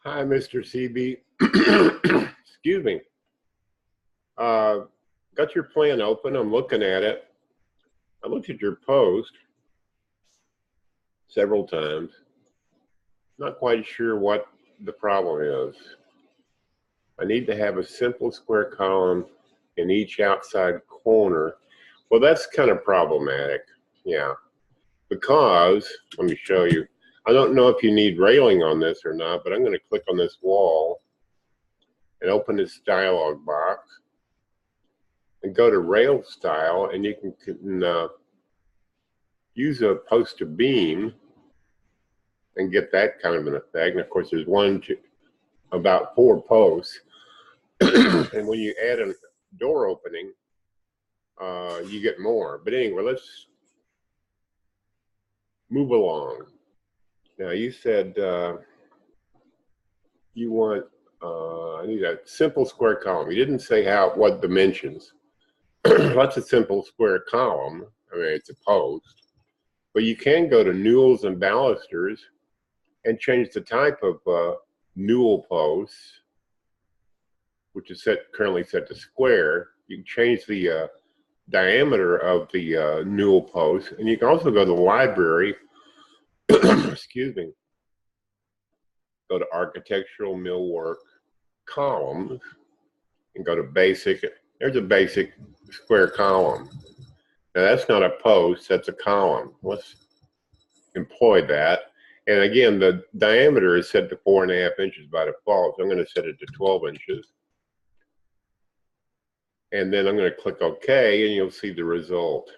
Hi, Mr. CB. Excuse me. Got your plan open. I'm looking at it. I looked at your post several times. Not quite sure what the problem is. I need to have a simple square column in each outside corner. Well, that's kind of problematic. Yeah. Because, let me show you. I don't know if you need railing on this or not, but I'm going to click on this wall and open this dialog box and go to rail style, and you can use a post to beam and get that kind of an effect. And of course, there's about 4 posts. And when you add a door opening, you get more. But anyway, let's move along. Now, you said you want, I need a simple square column. You didn't say what dimensions. That's a simple square column. I mean, it's a post. But you can go to newels and balusters and change the type of newel posts, which is currently set to square. You can change the diameter of the newel post, and you can also go to the library, excuse me, go to architectural millwork columns, and go to basic. There's a basic square column. Now that's not a post, that's a column. Let's employ that. And again, the diameter is set to 4.5 inches by default, so I'm going to set it to 12 inches. And then I'm going to click OK, and you'll see the result.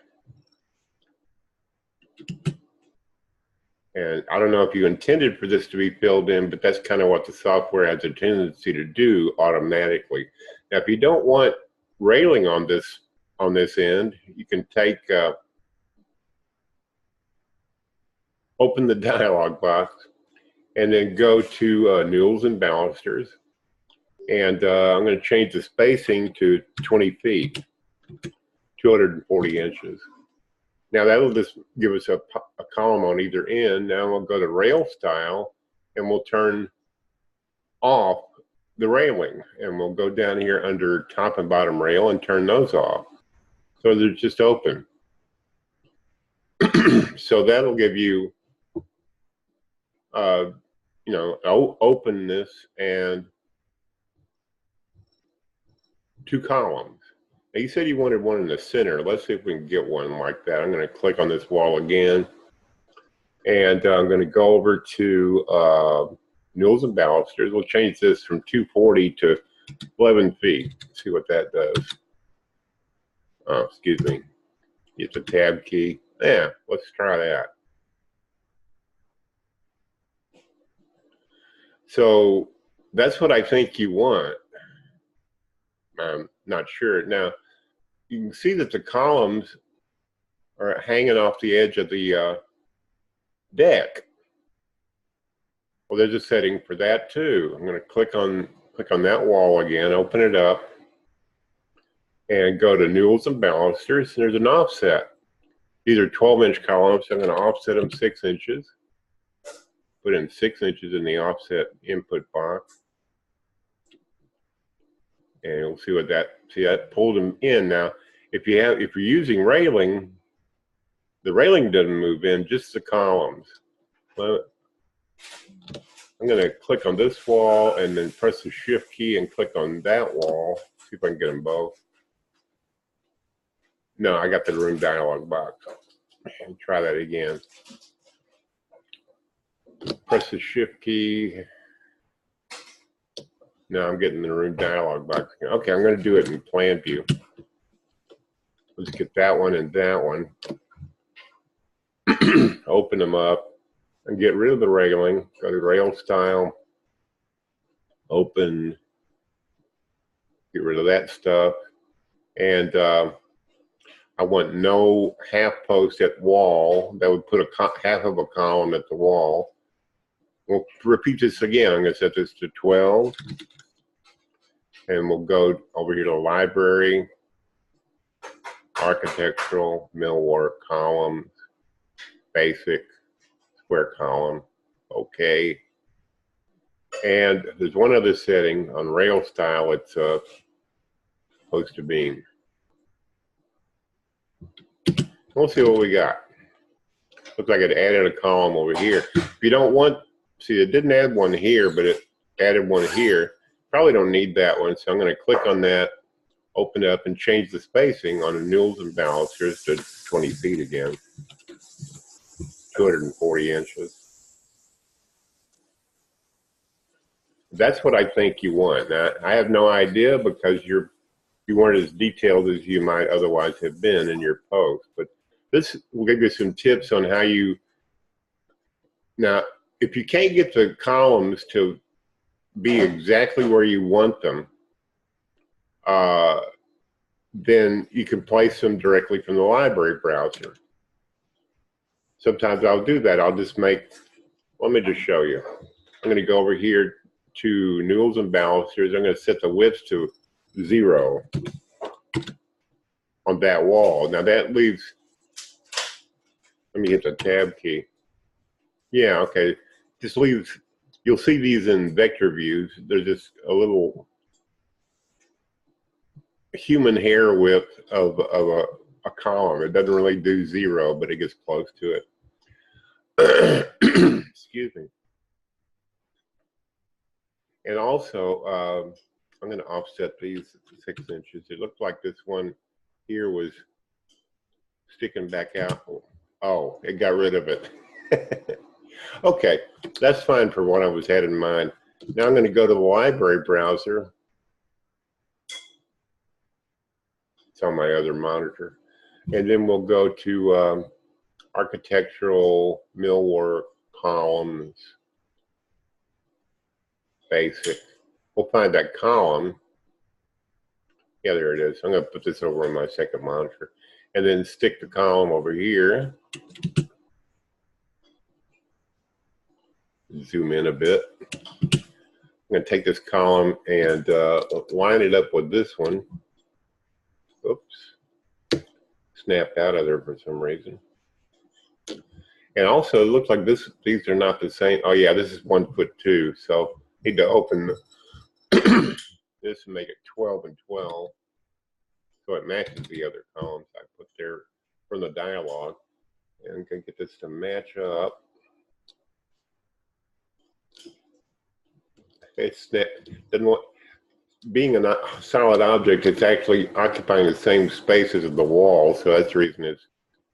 And I don't know if you intended for this to be filled in, but that's kind of what the software has a tendency to do automatically. Now, if you don't want railing on this end, you can take open the dialog box and then go to newels and balusters, and I'm going to change the spacing to 20 feet, 240 inches. Now that'll just give us a column on either end. Now we'll go to rail style, and we'll turn off the railing, and we'll go down here under top and bottom rail and turn those off. So they're just open. So that'll give you, openness and 2 columns. Now you said you wanted one in the center. Let's see if we can get one like that. I'm going to click on this wall again, and I'm going to go over to newels and balusters. We'll change this from 240 to 11 feet. See what that does. Oh, excuse me. Hit the tab key. Yeah, let's try that. So that's what I think you want. I'm not sure. Now, you can see that the columns are hanging off the edge of the deck. Well, there's a setting for that too. I'm going to click on that wall again, open it up, and go to newels and balusters. There's an offset. These are 12-inch columns, so I'm going to offset them 6 inches. Put in 6 inches in the offset input box. And you'll see what that pulled them in. Now, if you're using railing, the railing doesn't move in, just the columns. Well, I'm going to click on this wall and then press the shift key and click on that wall. See if I can get them both. No, I got the room dialog box. Try that again. Press the shift key. Now I'm getting the room dialog box. Okay, I'm going to do it in plan view. Let's get that one and that one. Open them up and get rid of the railing. Go to rail style. Open. Get rid of that stuff. And I want no half post at wall. That would put half of a column at the wall. We'll repeat this again. I'm going to set this to 12. And we'll go over here to library, architectural, millwork, columns, basic, square column, okay. And there's one other setting on rail style. It's post to beam. We'll see what we got. Looks like it added a column over here. If you don't want, see, it didn't add one here, but it added one here. Probably don't need that one, so I'm going to click on that, open it up, and change the spacing on the newels and balusters to 20 feet again, 240 inches. That's what I think you want. Now, I have no idea because you weren't as detailed as you might otherwise have been in your post, but this will give you some tips on how you, now, if you can't get the columns to be exactly where you want them, then you can place them directly from the library browser. Sometimes I'll do that. I'll just make, let me just show you. I'm going to go over here to newels and balusters. I'm going to set the width to 0 on that wall. Now that leaves, let me hit the tab key. Yeah, okay. Just leaves, you'll see these in vector views. There's just a little human hair width of a column. It doesn't really do 0, but it gets close to it. Excuse me. And also, I'm going to offset these 6 inches. It looked like this one here was sticking back out. Oh, it got rid of it. Okay, that's fine for what I was had in mind. Now I'm going to go to the library browser. It's on my other monitor. And then we'll go to architectural, millwork, columns, basic. We'll find that column. Yeah, there it is. I'm going to put this over on my second monitor. And then stick the column over here. Zoom in a bit. I'm going to take this column and line it up with this one. Oops. Snapped out of there for some reason. And also, it looks like these are not the same. Oh, yeah, this is 1 foot 2. So I need to open this and make it 12 and 12. So it matches the other columns I put there from the dialogue. And I'm going to get this to match up. It's doesn't want, being a solid object, it's actually occupying the same spaces as the wall, so that's the reason it's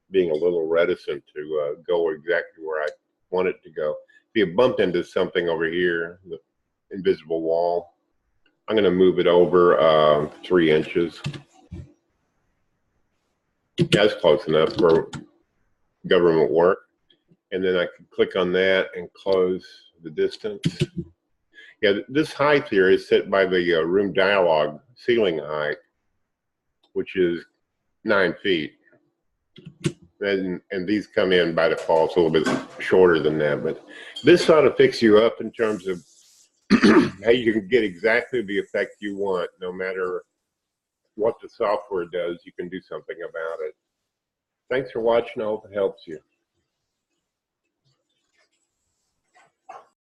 being a little reticent to go exactly where I want it to go. If you bump into something over here, the invisible wall, I'm going to move it over 3 inches. That's close enough for government work. And then I can click on that and close the distance. Yeah, this height here is set by the room dialogue ceiling height, which is 9 feet. And these come in by default, a little bit shorter than that. But this ought to fix you up in terms of how you can get exactly the effect you want. No matter what the software does, you can do something about it. Thanks for watching. I hope it helps you.